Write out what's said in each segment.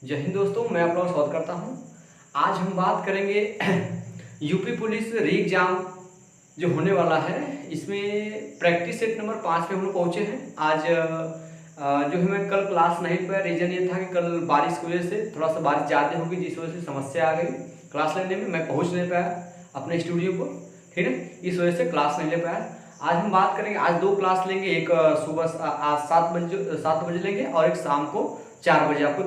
जय हिंद दोस्तों, मैं आप लोगों का स्वागत करता हूं। आज हम बात करेंगे यूपी पुलिस री एग्जाम जो होने वाला है। इसमें प्रैक्टिस सेट नंबर 5 पे हम लोग पहुंचे हैं। आज जो है मैं कल क्लास नहीं पाया। रीज़न ये था कि कल बारिश की वजह से थोड़ा सा बारिश ज़्यादा होगी, जिस वजह से समस्या आ गई क्लास लेने में। मैं पहुँच नहीं पाया अपने स्टूडियो को, ठीक है, इस वजह से क्लास नहीं ले पाया। आज हम बात करेंगे, आज 2 क्लास लेंगे। एक सुबह आज 7 बजे लेंगे और एक शाम को 4 बजे। आपको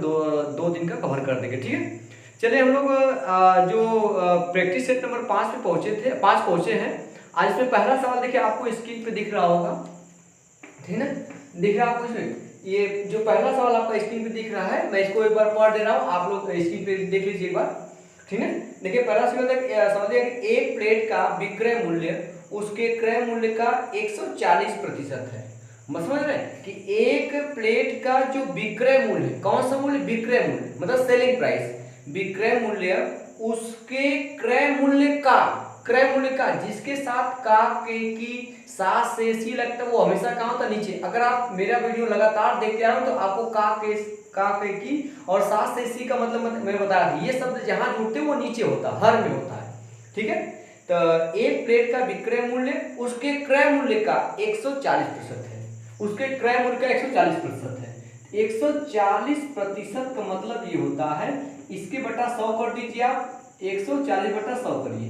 दो दिन का कवर कर देंगे, ठीक है। चलिए हम लोग जो प्रैक्टिस सेट नंबर 5 पे पाँच पहुंचे हैं। आज इसमें पहला सवाल देखिए, आपको स्क्रीन पे दिख रहा होगा, ठीक है ना। दिख रहा है आपको इसमें? ये जो पहला सवाल आपका स्क्रीन पे दिख रहा है, मैं इसको एक बार पढ़ दे रहा हूँ, आप लोग स्क्रीन पे देख लीजिए एक बार, ठीक है। देखिए पहला सवाल समझिए कि एक प्लेट का विक्रय मूल्य उसके क्रय मूल्य का 140% है। समझ रहे हैं कि एक प्लेट का जो विक्रय मूल्य, कौन सा मूल्य? विक्रय मूल्य मतलब सेलिंग प्राइस। विक्रय मूल्य उसके क्रय मूल्य का जिसके साथ का के की सात से सी लगता है, वो हमेशा कहाँ होता है? नीचे। अगर आप मेरा वीडियो लगातार देखते आ रहे हो तो आपको का के की और सात से सी का मतलब मैं बता रहा, ये शब्द जहां जुड़ते हैं वो नीचे होता है, हर में होता है, ठीक है। तो एक प्लेट का विक्रय मूल्य उसके क्रय मूल्य का 140% है। उसके क्रय मूल्य का 140% है। 140% का मतलब ये होता है, इसके बटा 100 कर दीजिए आप। 140 बटा 100 करिए,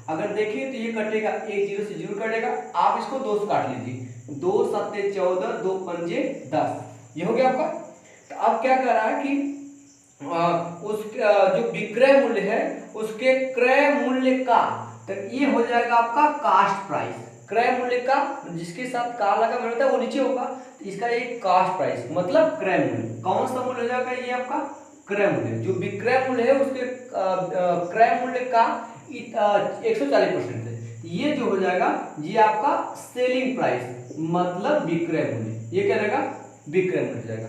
अगर देखिए तो ये कटेगा, एक जीरो से जीरो कटेगा। आप इसको 2 से काट लीजिए, 2 सत्ते 14, 2 पंजे 10, ये हो गया आपका। तो अब क्या कर रहा है कि जो विक्रय मूल्य है उसके क्रय मूल्य का, तो ये हो जाएगा आपका कास्ट प्राइस। क्रय मूल्य का जिसके साथ का लगा मिलता है वो नीचे होगा, तो इसका एक कास्ट प्राइस मतलब क्रय मूल्य। कौन सा मूल्य हो जाएगा? ये आपका क्रय मूल्य। जो विक्रय मूल्य है उसके क्रय मूल्य का 140% है, ये जो हो जाएगा ये आपका सेलिंग प्राइस मतलब विक्रय मूल्य। ये क्या रहेगा? विक्रय मूल्य हो जाएगा,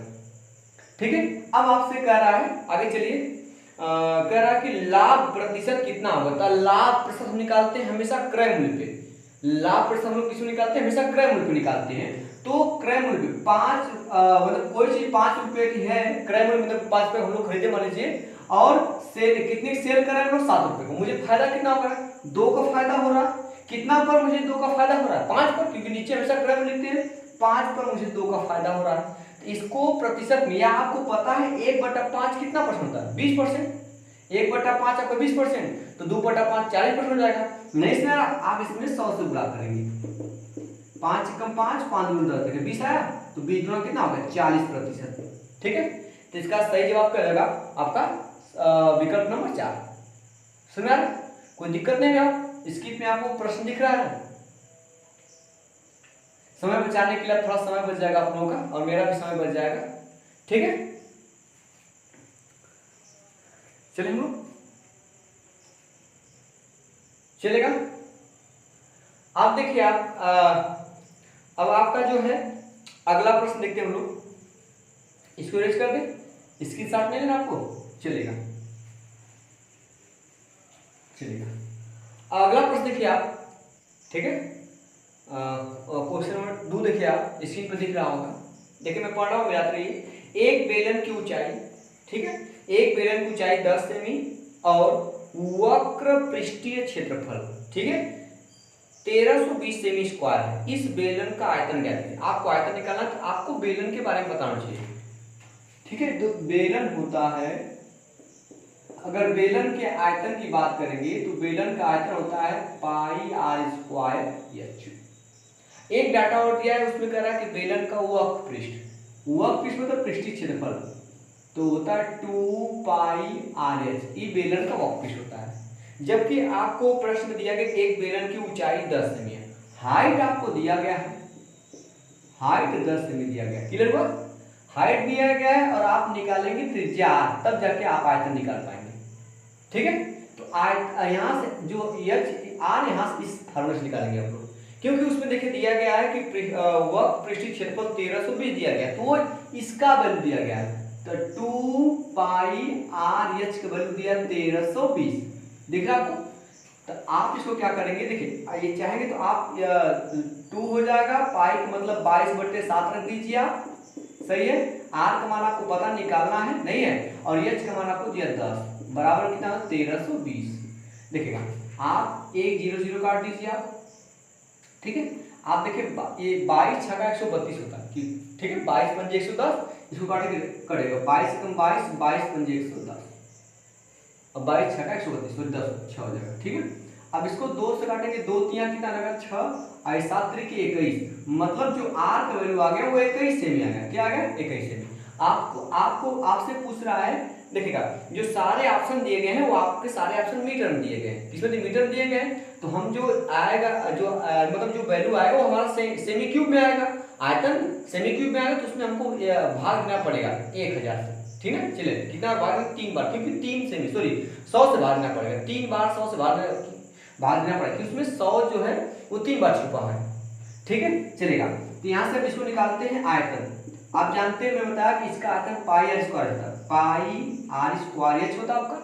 ठीक है। अब आपसे कह रहा है, आगे चलिए, कह रहा है कि लाभ प्रतिशत कितना होगा। तो लाभ प्रतिशत हम निकालते हैं हमेशा क्रय मूल्य पे। लाभ प्रतिशत हम लोग किसको निकालते हैं? हमेशा क्रय मूल्य पे निकालते हैं। तो क्रय मूल्य पे 5 मतलब कोई चीज 5 रुपए की है, क्रय मूल्य मतलब 5 रुपए हम लोग खरीदे मान लीजिए, और सेल कितने सेल कर रहे हैं हम लोग? 7 रुपए को। मुझे फायदा कितना होगा? 2 का फायदा हो रहा है। कितना पर मुझे 2 का फायदा हो रहा है? 5 पर, क्योंकि नीचे हमेशा क्रय मूल्य लिखते हैं। 5 पर मुझे 2 का फायदा हो रहा है। इसको प्रतिशत में, या आपको पता है 1/5 कितना परसेंट होता है? 20%। 1/5 आपका 20%, तो 2/5 40% हो जाएगा। नहीं समझ आप इसमें 100 से गुणा करेंगे। 5 कम 5, 5 दूनी 10, 20 आया, तो 20 गुना कितना होगा? 40%, ठीक है। तो इसका सही जवाब क्या रहेगा आपका? विकल्प नंबर 4। समझ आ रहा? कोई दिक्कत नहीं है? आप स्क्रीन में आपको प्रश्न दिख रहा है। समय बचाने के लिए थोड़ा समय बच जाएगा आप लोगों का, और मेरा भी समय बच जाएगा, ठीक है। चलिए हम लोग चलेगा। आप देखिए, अब आपका जो है अगला प्रश्न देखते हैं हम लोग। इसको रेज कर दें, इसकी साथ नहीं लेना आपको, चलेगा चलेगा। अगला प्रश्न देखिए आप, ठीक है। क्वेश्चन नंबर 2 देखिए, आप स्क्रीन पर दिख रहा होगा। देखिए मैं पढ़ रहा हूँ, याद रहिए। एक बेलन की ऊंचाई, ठीक है, एक बेलन की ऊंचाई 10 सेमी और वक्र पृष्ठीय क्षेत्रफल, ठीक है, 1320 सेमी स्क्वायर है। इस बेलन का आयतन क्या है? आपको आयतन निकालना, तो आपको बेलन के बारे में बताना चाहिए, ठीक है। तो बेलन होता है, अगर बेलन के आयतन की बात करेंगे तो बेलन का आयतन होता है पाई आर स्क्वायर एच। एक डाटा और दिया है, उसमें कह रहा है कि बेलन का वक्र पृष्ठ मतलब पृष्ठीय क्षेत्रफल, तो होता है 2 पाई आर एच। ये बेलन का वक्र पृष्ठ होता है। जबकि आपको प्रश्न में दिया गया एक बेलन की ऊंचाई 10 सेमी है, हाइट आपको दिया गया है, हाइट 10 सेमी दिया गया, क्लियर हुआ? हाइट दिया गया है और आप निकालेंगे त्रिज्या, तब जाके आप आयतन निकाल पाएंगे, ठीक है। तो यहाँ से जो एच आर यहाँ से इस फॉर्मूले से निकालेंगे आप लोग, क्योंकि उसमें देखिए दिया गया है कि वक्र पृष्ठीय क्षेत्रफल 1320 दिया गया, तो इसका वैल्यू दिया गया है, तो 2 पाई आर एच का वैल्यू दिया 1320, दिख रहा आपको? तो आप इसको क्या करेंगे, देखिए ये चाहेंगे तो आप 2 हो जाएगा, पाई का मतलब 22/7 रख दीजिए आप, सही है। आर का मान आपको पता निकालना है नहीं है, और एच का मान आपको दिया 10 बराबर कितना 1320। देखिएगा आप एक 0 0 काट दीजिए आप, ठीक है। आप देखिए ये 22 छका 132 होता है, ठीक है। 22 पंजे 110, इसको काटेंगे करेगा 22 कम 22, 22 पंजे 110, अब 22 छका 132 तो 10 6 हो जाएगा, ठीक है। अब इसको 2 से काटेंगे, 2 3 कितना आएगा 6 और 7 3 21, मतलब जो आर का वैल्यू आ गया वो 21 सेमी आ गया। क्या आ गया 21 सेमी। आपको आपसे पूछ रहा है, देखिएगा जो सारे ऑप्शन दिए गए हैं वो आपके सारे ऑप्शन मीटर में दिए गए हैं, किसमें मीटर दिए गए हैं, तो हम जो आएगा जो मतलब जो वैल्यू आएगा वो हमारा सेमी क्यूब में आएगा, आयतन सेमी क्यूब में आएगा, तो उसमें हमको भाग देना पड़ेगा 1000 से, ठीक है। चलिए कितना भाग 3 बार, क्योंकि 3 सेमी सॉरी 100 से भाग देना पड़ेगा, 3 बार 100 से भाग देना पड़ेगा, क्योंकि उसमें 100 जो है वो 3 बार छुपा है, ठीक है। चलेगा तो यहाँ से हम इसको निकालते हैं आयतन। आप जानते हैं मैं बताया कि इसका आयतन पाई आर स्क्वायर होता है, पाई आर स्क्वायर एच होता है आपका,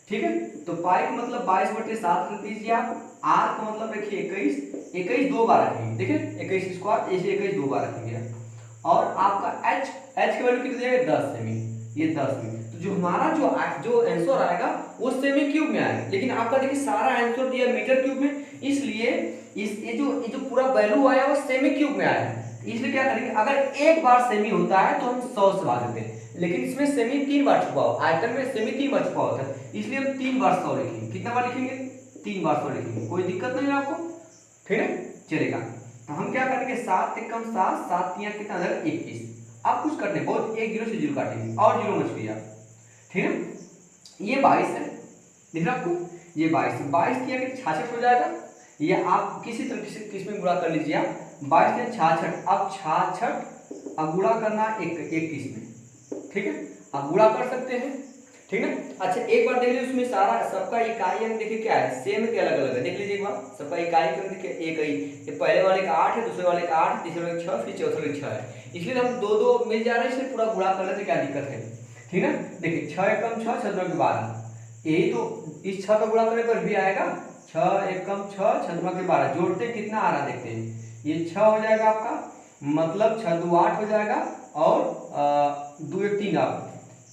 ठीक है। तो पाई का मतलब 22/7 रख दीजिए आप, आर का मतलब रखिए 21, 21 2 बार रखेंगे, देखिए 21 स्क्वायर ऐसे 21 2 बार रखेंगे, और आपका एच की वैल्यू कितनी देंगे 10 सेमी, ये 10 सेमी। तो जो हमारा जो आंसर आएगा वो सेमी क्यूब में आएगा, लेकिन आपका देखिए सारा आंसर दिया मीटर क्यूब में, इसलिए ये जो पूरा वैल्यू आया वो सेमी क्यूब में आया है। इसलिए क्या करेंगे, अगर एक बार सेमी होता है तो हम 100 से भाग देते हैं, लेकिन इसमें सेमी 3 बार छुपा हो, आयतन में सेमी 3 बार छुपा होता है, इसलिए हम 3 बार 100 लिखेंगे। कितना बार लिखेंगे 3 बार 100 लिखेंगे, कोई दिक्कत नहीं है आपको, ठीक है। चलेगा तो हम क्या करेंगे 7 एकम 7, 7 3 कितना 21। आप कुछ करने बहुत एक 0 से 0 काटेंगे और 0 मत छुइए, ठीक है। ये 22 है, दिख रहा आपको, ये 22 किया कि 66 हो जाएगा, या आप किसी तरह से किसमें गुणा कर लीजिए आप, 22 से 66, अब 66 अब गुणा करना 21 में, ठीक है। आप गुणा कर सकते हैं, ठीक है। अच्छा एक बार देख लीजिए उसमें सारा सबका इकाई अंक देखिए क्या है, सेम के अलग अलग है, देख लीजिए एक बार सबका इकाई अंक देखिए एक ही, ये पहले वाले का 8 है, दूसरे वाले का 8, तीसरे वाले का 6, फिर चौथे वाले का 6 है, इसलिए हम दो दो मिल जा रहे हैं, इसलिए पूरा गुणा कर लेते, क्या दिक्कत है, ठीक है। देखिए 6 एकम 6 6 के 12, यही तो इस 6 का गुणा करने पर भी आएगा 6 एकम 6 6 के 12, जोड़ते कितना आ रहा देखते हैं, ये 6 हो जाएगा आपका, मतलब 6 2 8 हो जाएगा, और 2 1 3 आप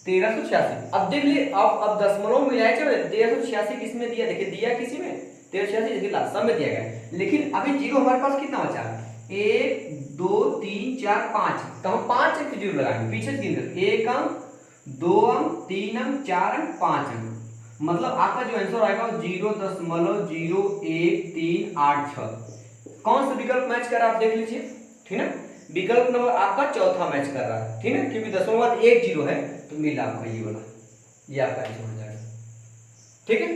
1386। अब देख लिए अब दशमलव में जाए, चलो 1386 किसमें दिया, देखिए दिया किसी में 1386 देखिए सब में दिया गया, लेकिन अभी जीरो हमारे पास कितना बचा, 1 2 3 4 5, तो हम 5 अंक जीरो लगाएंगे, पीछे 3 1 अंक 2 अंक 3 अंक 4 अंक 5 अंक, मतलब आपका जो आंसर आएगा 0.0136। कौन सा विकल्प मैच कर रहा है आप देख लीजिए, ठीक है। विकल्प नंबर आपका चौथा मैच कर रहा है, ठीक है, क्योंकि दशमलव बाद 1 0 है, तो मिला आपका ये वाला, ये आपका आंसर हो जाएगा, ठीक है।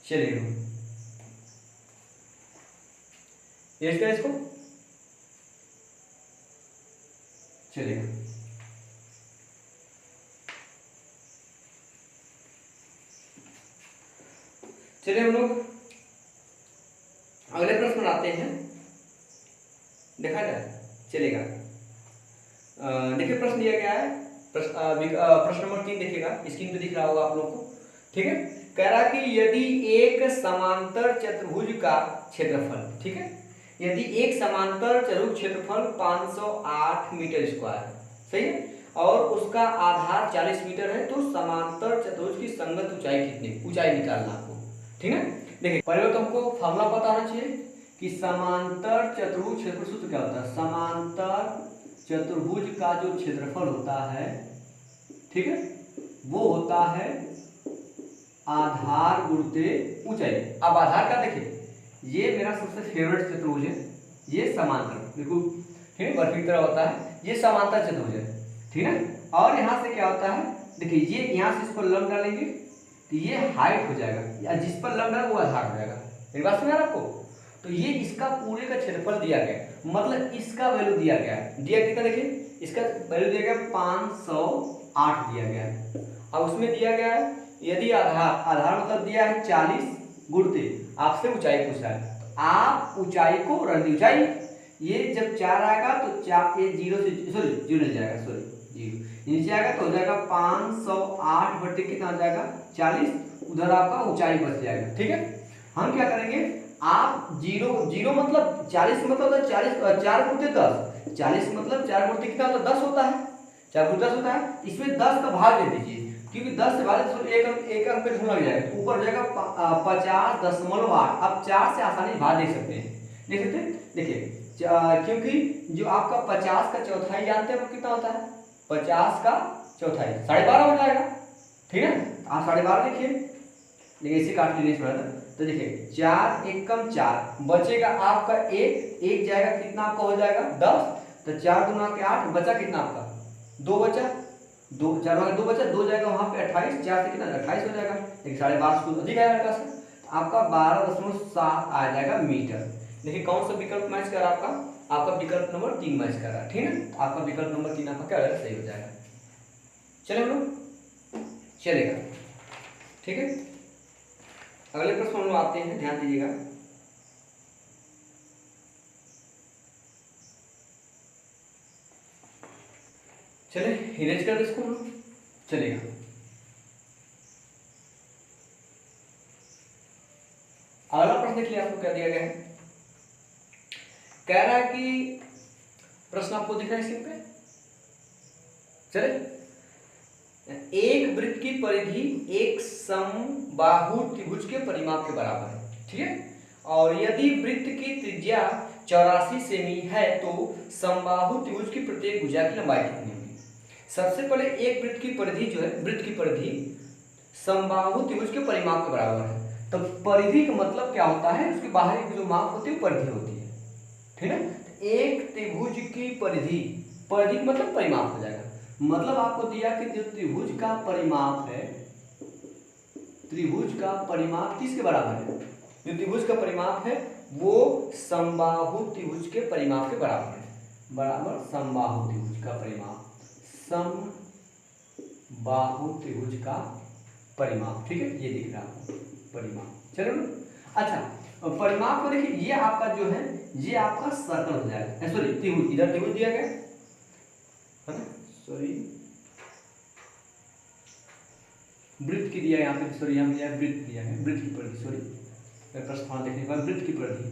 चलिए इसको चलिए चलिए हम लोग अगले प्रश्न बनाते हैं, देखा जाए चलेगा। देखिए प्रश्न दिया गया है, प्रश्न नंबर 3 देखिएगा, स्क्रीन पे दिख रहा होगा आप लोगों को, ठीक है। कह रहा कि यदि एक समांतर चतुर्भुज का क्षेत्रफल, ठीक है, यदि एक समांतर चतुर्भुज क्षेत्रफल 508 मीटर स्क्वायर, सही है, और उसका आधार 40 मीटर है, तो समांतर चतुर्भुज की संगत ऊंचाई कितनी, ऊंचाई निकालना आपको, ठीक है। देखिए पहले तो हमको फॉर्मूला पता होना चाहिए कि समांतर चतुर्भुज क्षेत्रफल सूत्र क्या होता है, समांतर चतुर्भुज का जो क्षेत्रफल होता है, ठीक है, वो होता है आधार गुणित ऊंचाई। अब आधार का देखिए, ये मेरा सबसे फेवरेट चतुर्भुज है, ये समांतर बिल्कुल ठीक है बर्फी की तरह होता है, ये समांतर चतुर्भुज है, ठीक है। और यहाँ से क्या होता है, देखिए ये यहाँ से इसको लंब डालेंगे तो ये हाइट हो जाएगा, या जिस पर लंब है वो आधार हो जाएगा, मेरी बात समझ आपको। तो ये इसका पूरे का क्षेत्रफल दिया गया, मतलब इसका वैल्यू दिया गया है, दिया कितना देखिए, इसका वैल्यू दिया गया 508 दिया गया है। अब उसमें दिया गया है यदि आधार मतलब दिया है 40 गुणते, आपसे ऊंचाई पूछा है, तो आप ऊंचाई को रख दी, ऊंचाई ये जब 4 आएगा तो 4 ये 0 से सॉरी 0 जाएगा, सॉरी 0 नीचे आएगा तो हो जाएगा 508 बटे कितना हो जाएगा 40, उधर आपका ऊंचाई बच जाएगा, ठीक है। हम क्या करेंगे, आप 0 0 मतलब 40 मतलब 40 4 गुणित 10, 40 मतलब 4 गुणा कितना होता है, 10 होता है, 4 गुणा 10 होता है। इसमें 10 का भाग दे दीजिए, क्योंकि 10 से भाग तो एक अंक पे ढूंढ लग जाएगा, तो ऊपर हो जाएगा 50.8। अब 4 से आसानी भाग दे सकते हैं, देख सकते हैं। देखिए क्योंकि जो आपका 50 का चौथाई जानते हैं वो कितना होता है, 50 का चौथाई 12.5 हो जाएगा, ठीक है। आप 12.5 लिखिए, लेकिन इसे काट लीजिए थोड़ा सा। तो देखिए 4 एकम 4 बचेगा आपका एक जाएगा, कितना आपका हो जाएगा 10, तो 4 दूना के 8, बचा कितना आपका 2 बचा, 2 4 में 2 बचा, 2 जाएगा वहां पे 28, 4 से कितना 28 हो जाएगा, लेकिन 12.5 को अधिक आएगा का से आपका 12.7 आ जाएगा मीटर। देखिए कौन सा विकल्प मैच कर रहा है आपका विकल्प नंबर 3 मैच कर रहा है, ठीक है। आपका विकल्प नंबर 3 आपका क्या है, सही हो जाएगा। चले हम लोग चलेगा, ठीक है। अगले प्रश्न हम लोग आते हैं, ध्यान दीजिएगा। चले इरेज कर दे इसको हम लोग, चलेगा। अगला प्रश्न देखिए आपको क्या दिया गया है, कह रहा है कि प्रश्न आपको दिख रहा है स्क्रीन पे, चले। एक वृत्त की परिधि एक समबाहु त्रिभुज के परिमाप के बराबर है, ठीक है। और यदि वृत्त की त्रिज्या 84 सेमी है तो समबाहु त्रिभुज की प्रत्येक भुजा की लंबाई कितनी होगी। सबसे पहले एक वृत्त की परिधि जो है, वृत्त की परिधि समबाहु त्रिभुज के परिमाप के बराबर है। तो परिधि का मतलब क्या होता है, उसके बाहर की जो माप होती है परिधि होती है, ठीक है। एक त्रिभुज की परिधि, परिधि का मतलब परिमाप हो जाएगा, मतलब आपको दिया कि जो त्रिभुज का परिमाप है, त्रिभुज का परिमाप किसके बराबर है, जो त्रिभुज का परिमाप है वो समबाहु त्रिभुज के परिमाप के बराबर है, बराबर समबाहु त्रिभुज का परिमाप, समबाहु त्रिभुज का परिमाप, ठीक है। ये दिख रहा है आपको परिमाप, चलो। अच्छा परिमाप को देखिए, ये आपका जो है ये आपका सर्कल हो जाएगा, सॉरी त्रिभुज, इधर त्रिभुज दिया गया है ना, सॉरी वृत्त की दिया यहाँ पे, सॉरी यहाँ दिया वृत्त दिया है, वृत्त की परिधि, सॉरी प्रस्थान देखने पर वृत्त की परिधि,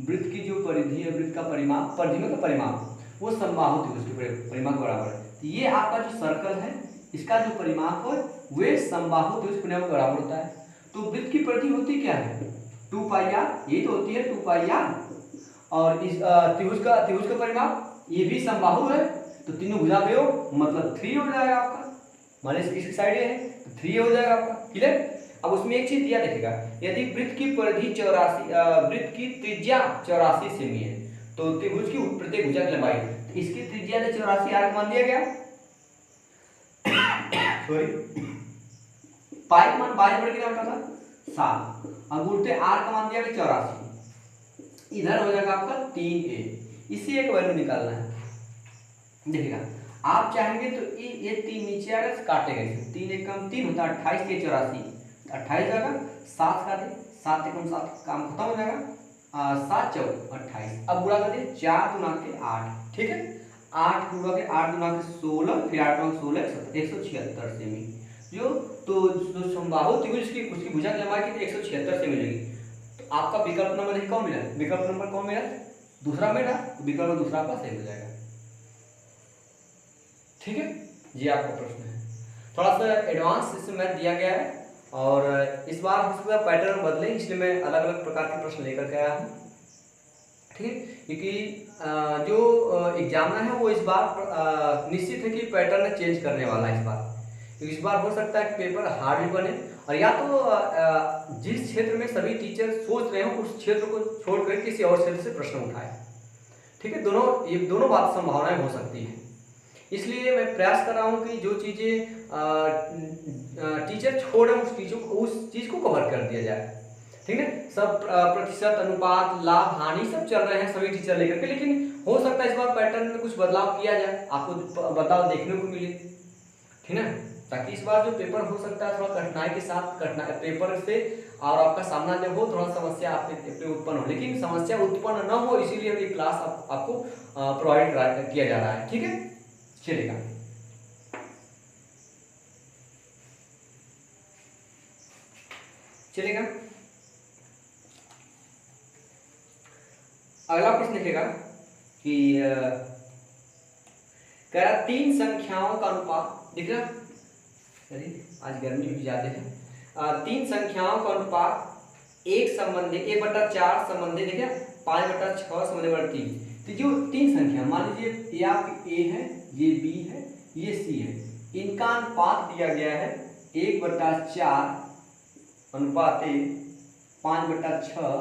वृत्त की जो परिधि है, वृत्त का परिमाप, परिधि में का परिमाप वो समबाहु त्रिभुज के परिमाप के बराबर है। तो ये आपका जो सर्कल है इसका जो परिमाप है वे समबाहु त्रिभुज के परिमाप के बराबर होता है। तो वृत्त की परिधि होती क्या है, 2πr, यही तो होती है 2πr। और इस त्रिभुज का परिमाप ये भी समबाहु है, तो तीनों भुजा पे हो मतलब 3 हो जाएगा आपका, माने इसकी साइड ये है तो 3 हो जाएगा आपका, क्लियर। अब उसमें एक चीज दिया देखेगा, यदि वृत्त की परिधि 84, वृत्त की त्रिज्या 84 सेमी है तो त्रिभुज की प्रत्येक भुजा की लंबाई, तो इसकी त्रिज्या 84 आर मान दिया गया, सॉरी पाई का मान बाई बटे कितना था 7, और उल्टे आर का मान दिया गया 84, इधर हो जाएगा आपका 3a, इसी एक वैल्यू निकालना है। देखिएगा आप चाहेंगे तो ये 3 नीचे आएगा, काटेगा इसे, 3 एकम 3 होता है 28 के 84, 28 जाएगा, 7 का दे, 7 एकम 7 काम खत्म हो जाएगा, 7 चौक 28, अब गुणा कर दे 4 गुना के 8, ठीक है, 8 गुणा के 8 गुना के 16, फिर 8 गुना के 16 176 सेमी, जो तो जो समबाहु त्रिभुज की उसकी भुजा की लंबाई कितनी 176 सेमी मिलेगी। तो आपका विकल्प नंबर देखिए कौन मिला, विकल्प नंबर कौन मिला, दूसरा मिला, विकल्प दूसरा आपका सही हो जाएगा, ठीक है। ये आपका प्रश्न है, थोड़ा सा एडवांस इसमें मैथ दिया गया है और इस बार हम इसका पैटर्न बदले, इसलिए मैं अलग अलग प्रकार के प्रश्न लेकर के आया हूँ, ठीक है। क्योंकि जो एग्जामिनर है वो इस बार निश्चित है कि पैटर्न चेंज करने वाला है इस बार, क्योंकि इस बार हो सकता है कि पेपर हार्ड भी बने, और या तो जिस क्षेत्र में सभी टीचर सोच रहे हो उस क्षेत्र को छोड़कर किसी और क्षेत्र से प्रश्न उठाए, ठीक है। ये दोनों बात संभावनाएं हो सकती है, इसलिए मैं प्रयास कर रहा हूँ कि जो चीज़ें टीचर छोड़ उस चीज़ को कवर कर दिया जाए, ठीक है। सब प्रतिशत अनुपात लाभ हानि सब चल रहे हैं सभी टीचर लेकर के, लेकिन हो सकता है इस बार पैटर्न में कुछ बदलाव किया जाए, आपको बदलाव देखने को मिले, ठीक है, ताकि इस बार जो पेपर हो सकता है थोड़ा कठिनाई के साथ, पेपर से और आपका सामना जब हो थोड़ा समस्या आपके उत्पन्न हो, लेकिन समस्या उत्पन्न न हो इसीलिए ये क्लास आपको प्रोवाइड किया जा रहा है, ठीक है, चलेगा। चलेगा अगला प्रश्न लिखेगा, कि कह रहा तीन संख्याओं का अनुपात, दिख रहा, अरे आज गर्मी भी ज्यादा है। तीन संख्याओं का अनुपात एक संबंधी 1/4 संबंधी, देखिए 5/6 संबंधी 3। तो जो तीन संख्या मान लीजिए ये आपकी ए है, ये बी है, ये सी है, इनका अनुपात दिया गया है 1/4 अनुपात 5/6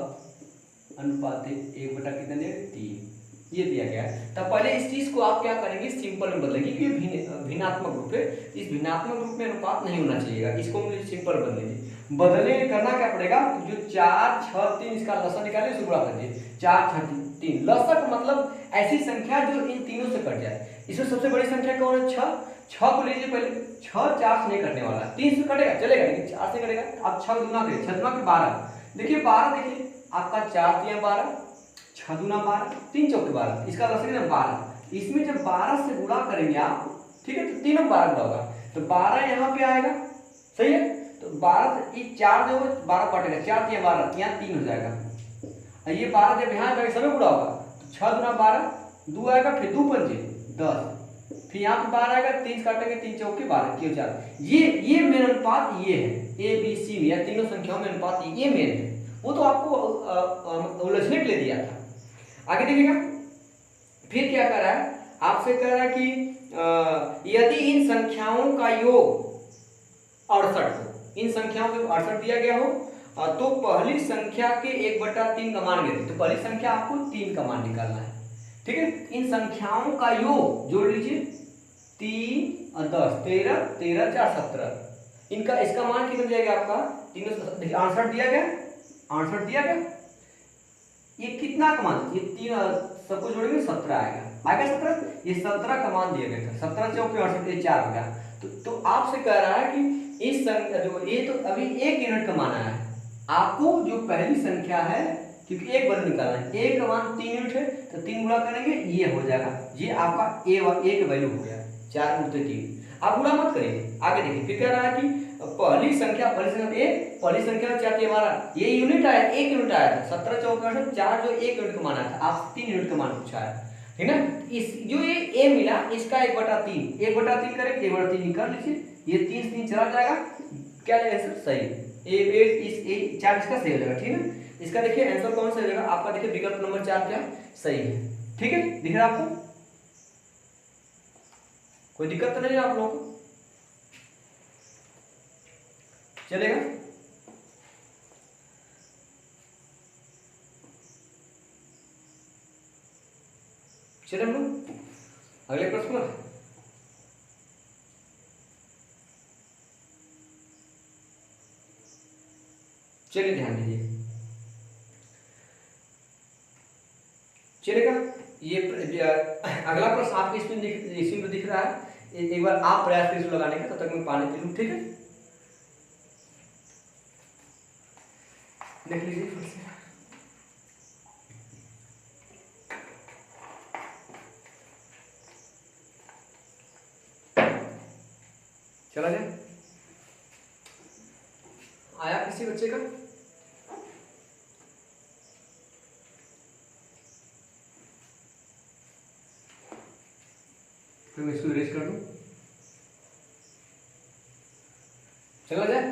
अनुपात 1/3 ये दिया गया है। तब पहले इस चीज को आप क्या करेंगे, सिंपल में बदलेंगे क्योंकि ये भिन्नात्मक रूप है। इस भिन्नात्मक रूप में अनुपात नहीं होना चाहिएगा, इसको मुझे सिंपल बदलेंगे। बदलने करना क्या पड़ेगा, जो 4, 6, 3 इसका लसक निकालिए, उसे गुणा करिए 4, 6, 3। लसक मतलब ऐसी संख्या जो इन तीनों से कट जाए। इसमें सबसे बड़ी संख्या कौन है, 6। 6 को लीजिए पहले, 6 4 से नहीं कटने वाला, 3 से कटेगा चलेगा, लेकिन 4 से कटेगा। आप 6 गुना करिए, 6 गुना 12, देखिए 12, देखिए आपका 4 3 12, 6 दूना 12, 3 चौके 12, इसका लसक है 12। इसमें जब 12 से गुणा करेंगे आप, ठीक है, तो तीनों 12 गुणा होगा, तो 12 यहाँ पे आएगा, सही है। तो 12 से 4 जो 12 कटेगा, 4 3 12, यहाँ 3 हो जाएगा। और ये 12 जब यहाँ जाएगा समय गुणा होगा, तो 6 दूना 12, 2 आएगा, फिर 2 पंजे 10, फिर यहाँ पे 12 आएगा, 3 काटेंगे, 3 चौके 12, क्यों 4। ये मेन अनुपात ये है, ए बी सी में या तीनों संख्याओं में अनुपात ये मेन है। वो तो आपको उलझने के लिए दिया था। आगे देखिएगा, फिर क्या कर रहा है, आपसे कह रहा है कि यदि इन संख्याओं का योग 68 हो, इन संख्याओं को 68 दिया गया हो, तो पहली संख्या के 1/3 का मान गिरे। तो पहली संख्या आपको 3 का मान निकालना है, ठीक है। इन संख्याओं का योग जोड़ लीजिए, 3 और 10, 13, 13 4 17। इनका इसका मान कितना दिया गया आपका, 68 दिया गया, 68 दिया गया। ये कितना का मान, ये 3 सबको जोड़ेंगे 17 आएगा, आएगा 17। ये 17 का मान दिया गया था, 17 चौके 68, ये 4 हो गया। तो आपसे कह रहा है कि इस संख्या जो ये तो अभी 1 यूनिट का मान आया है, आपको जो पहली संख्या है, क्योंकि एक बल निकालना है, ए का मान 3 यूनिट है, तो 3 गुणा करेंगे, ये हो जाएगा, ये आपका ए का वैल्यू हो गया 4 × 3। आप गुणा मत करिए, आगे देखिए फिर कह रहा है कि पहली संख्या ए, पहली संख्या 4 हमारा ये यूनिट आया, 1 यूनिट आया था, 17 चौके 68, 4 जो 1 यूनिट का मान आया था, आप 3 यूनिट का मान पूछा है, ठीक है। इस जो ये ए मिला, इसका 1/3, 1/3 करें, 1/3 निकाल लीजिए, ये 3 3 चला जाएगा, क्या आएगा आंसर सही, ए 4 इसका सही हो जाएगा, ठीक है। इसका देखिए आंसर कौन सा हो जाएगा आपका, देखिए विकल्प नंबर 4 क्या सही है, ठीक है। दिख रहा है आपको, कोई दिक्कत तो नहीं है आप लोगों को, चलेगा। चलिए हम लोग अगले प्रश्न पर, चलिए ध्यान दीजिए, चलेगा। ये अगला प्रश्न आपके स्क्रीन पर दिख रहा है, एक बार आप प्रयास करिए लगाने का, तब तक मैं पानी पी लूं, ठीक है। देख लीजिए फिर से, चला जाए, आया किसी बच्चे का, फिर मैं इसको इरेज कर दूं, चला जाए,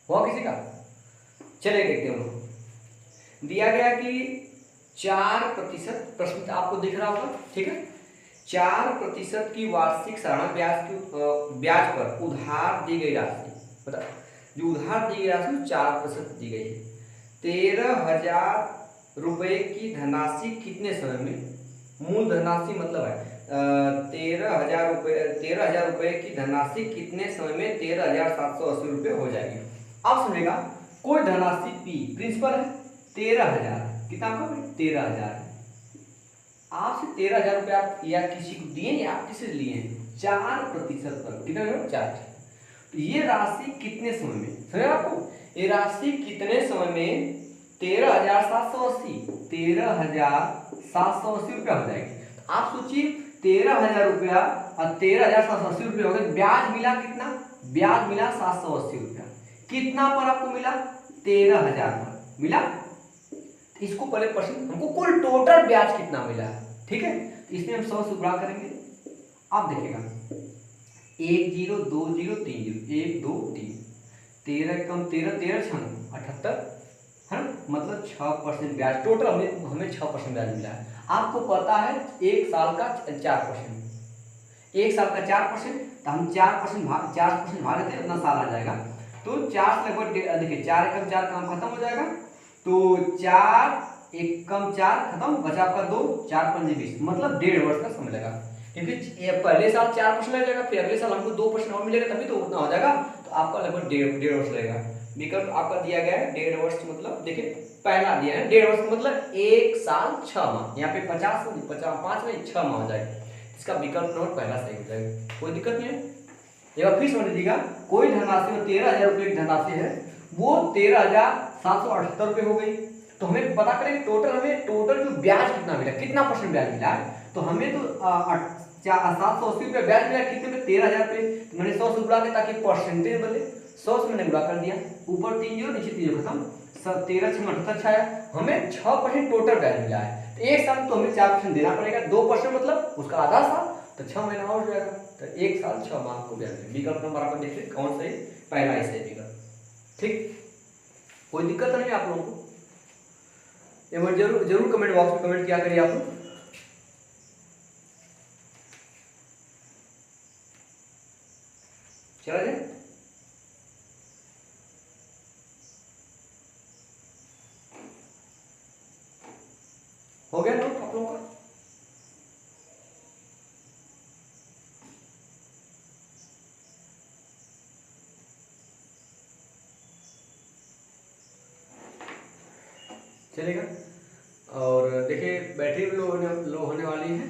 हुआ किसी का। चलिए देखते हैं, दिया गया कि 4% प्रश्न आपको दिख रहा होगा, ठीक है। 4% की वार्षिक सालाना ब्याज पर उधार दी गई राशि, बता, जो उधार दी गई राशि 4% दी गई है। 13,000 रुपए की धनराशि कितने समय में, मूल धनराशि मतलब है 13,000 रुपए की धनराशि कितने समय में 13,780 रुपये हो जाएगी। आप समझेगा, कोई धनराशि पी प्रिंसिपल है 13,000, कितना आपका 13,000 है, आपसे 13,000 रुपये आप या किसी को दिए या आप किसी से लिए 4% पर, कितना 4। तो ये राशि कितने समय में, समझ आपको, ये राशि कितने समय में 13,780 रुपया हो जाएगी। तो आप सोचिए 13,000 रुपया और 13,780 रुपये हो गए, ब्याज मिला कितना, ब्याज मिला 780 रुपया, कितना पर आपको मिला 13,000 पर मिला। इसको पहले परसेंट, हमको कुल टोटल ब्याज कितना मिला है, ठीक है। तो इसमें हम 100 से गुणा करेंगे। आप देखिएगा 1 0 2 0 3 0 1 2 3, 13 कम 13 13 6 78 है ना, मतलब 6% ब्याज टोटल हमें 6% ब्याज मिला है। आपको पता है एक साल का 4%, एक साल का 4%, तो हम 4% भाग देते उतना साल आ जाएगा। तो 4 से लगभग देखिए 4 एकम 4 काम खत्म हो जाएगा, तो 4 एकम 4 खत्म, बचा आपका 2, 4 पंजे 20, मतलब 1.5 वर्ष का समय लगा। क्योंकि पहले साल 4% लग जाएगा, फिर अगले साल हमको 2% और मिलेगा, तभी तो उतना हो जाएगा। तो आपका लगभग 1.5 वर्ष लगेगा। विकल्प आपका दिया गया है 1.5 वर्ष, मतलब देखिए पहला दिया है 1.5 वर्ष मतलब 1 साल 6 माह, यहाँ पे 50 5 में 6 माह हो जाएगा। इसका विकल्प नंबर पहला सही हो जाएगा, कोई दिक्कत नहीं है। एक बार फिर समझ लीजिएगा, कोई धनराशि में 13,000 रुपये की धनराशि है, वो 13,778 रुपये हो गई। तो हमें पता करें टोटल, हमें टोटल जो ब्याज कितना मिला, कितना परसेंट ब्याज मिला है। तो हमें तो 780 रुपये ब्याज मिला, कितने में 13,000 रुपये। तो मैंने 100 से गुणा किया ताकि परसेंटेज बदले, 100 से मैंने गुणा कर दिया, ऊपर 3 0 नीचे 3 0 खत्म, 13 6 78 आया, हमें 6% टोटल ब्याज मिला है। तो एक साल तो हमें 4% देना पड़ेगा, 2% मतलब उसका आधा साल, तो 6 महीना और हो जाएगा, तो 1 साल 6 माह को ब्याज मिलेगा। विकल्प नंबर आपको देखिए कौन सही, पहला ही सही विकल्प, ठीक। कोई दिक्कत नहीं है आप लोगों को, एक बार जरूर कमेंट बॉक्स में कमेंट किया करिए आप लोग। चला जाए, हो गया नोट आप लोगों का। चलेगा। और देखिए बैटरी भी लो होने वाली है।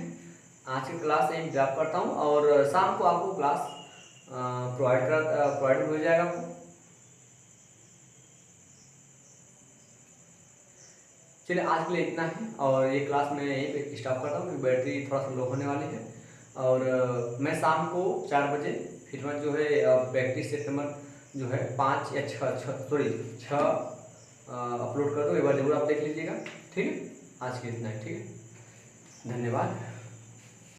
आज की क्लास यही ड्रॉप करता हूँ, और शाम को आपको क्लास प्रोवाइड हो जाएगा आपको। चलिए आज के लिए इतना ही, और ये क्लास मैं यहीं पे स्टॉप करता हूँ क्योंकि बैटरी थोड़ा सा लो होने वाली है। और मैं शाम को 4 बजे फिर मैं जो है प्रैक्टिस सेट नंबर जो है 5 या 6 अपलोड कर दूँ, एक बार जरूर आप देख लीजिएगा, ठीक है। आज के लिए इतना ही, ठीक है, धन्यवाद।